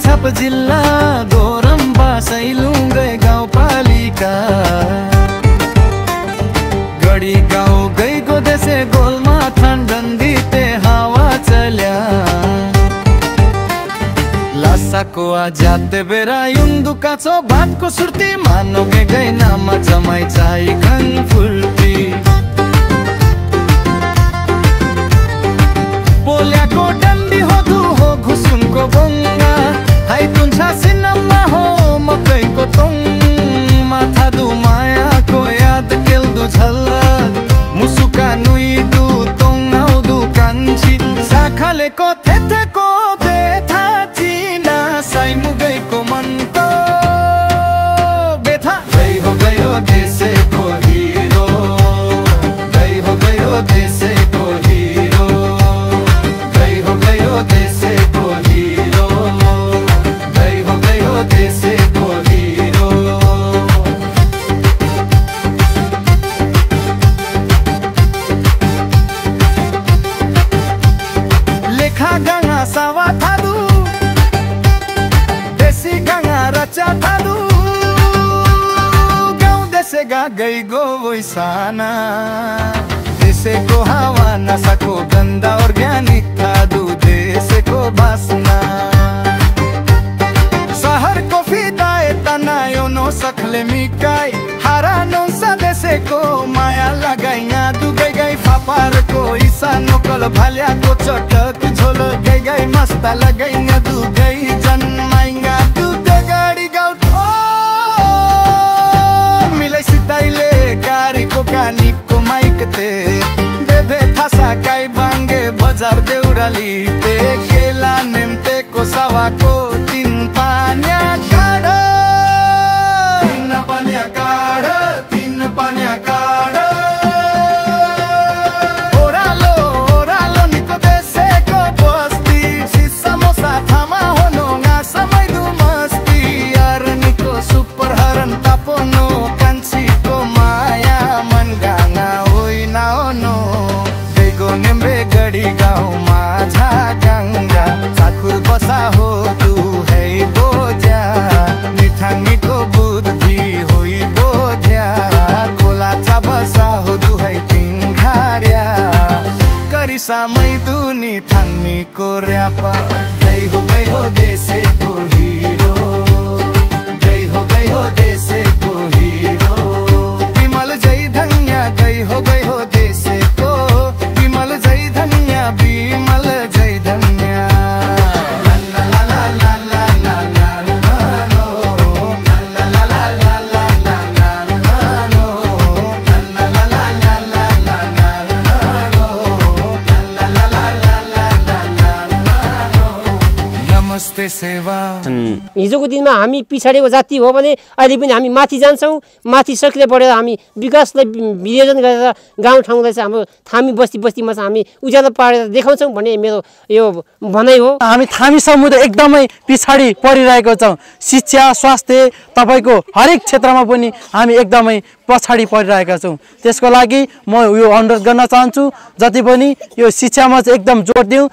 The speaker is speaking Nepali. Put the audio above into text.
छाप जिल्ला गोरम्बा सैलुङ्गे गाउँपालिका गढी गाउँ गइको देशे गोलमा ठण्डन्दिते हावा चल्या लासाको आजाते बेरा युन्दुका छो भातको सुर्ती मानोगे गइ नामा जमाइ चाइ खन फुल्टी पोल्याको डन्डी हो दु हो घुसुनको बङ्गा हाई तुन्छा सिनमा हो मकैको तोङ माथा दु मायाको याद केल्दु झल्लक मुसुका नुई दु तोङ आउदु कान्छी साखालेको थेथेको बेथा चिना साइमु गएको मनको बेथा गयो देशेको हिरो गयो देशेको हिरो गयो देशेको हिरो गयो देशेको हिरो लेखा गंगा सावा थालु देशी गंगा रचा थालु गाउँ देशेगा गई गो वैसाना देशेको हावा नसाको गन्दा अर्ग्यानिक खादु देशेको बासना सहरको फिदाए तनायो नो सखले मिकाई हारा नो सदेशेको माया लगाइया दुगै गई फापारको इसा नोकल भाल्याको चटक झोल गई गई मस्ता लगाइया दुगै जन्माइया दुगै गाडी गाउँ मिलै सिताइले गाडीको कानीको माइकते बेबे थासा काई बाङ्गे बजार देउराली ते केला नेम्तेको सावाको तीन पान्या काड तीन पान्या काड तीन पान्या काड ओरालो ओरालो निको देशेको बस्ती सिसामोसा थामा होनो समय दु मस्ती यार निको सुपर हरन तापोनो कान्छीको माया मन गाना होइन नो बेगो नेम्बे गढी गाउँ माझा गङ्गा चाखुर बसा हो तु है बोझा मिठाङ्गीको बुद्धि होइ बोझ्या कोला चा बसा हो तु है तिङ्घार्या करिसा मैदुनी थाङ्मीको र्यापा गई हो देशेको हिरो गई हो देशेको हिरो विमल जय धन्या गई हो देशेको विमल जय धन्या विमल जय धन्या नमस्ते सेवा हिजोको दिनमा हामी पिछाडेको जाति हो भने अहिले पनि हामी माथि जान्छौँ माथि सक्रिय बढेर हामी विकासलाई वियोजन गरेर गाउँ ठाउँलाई चाहिँ हाम्रो थामी बस्तीमा चाहिँ हामी उज्यालो पारेर देखाउँछौँ भन्ने मेरो यो भनाइ हो। हामी थामी समुदाय एकदमै पिछाडी परिरहेको छौँ शिक्षा स्वास्थ्य तपाईको हरेक क्षेत्रमा पनि हामी एकदमै पछाडी परिरहेका छौँ। त्यसको लागि म यो अनुरोध गर्न चाहन्छु जति पनि यो शिक्षामा चाहिँ एकदम जोड दिउँ।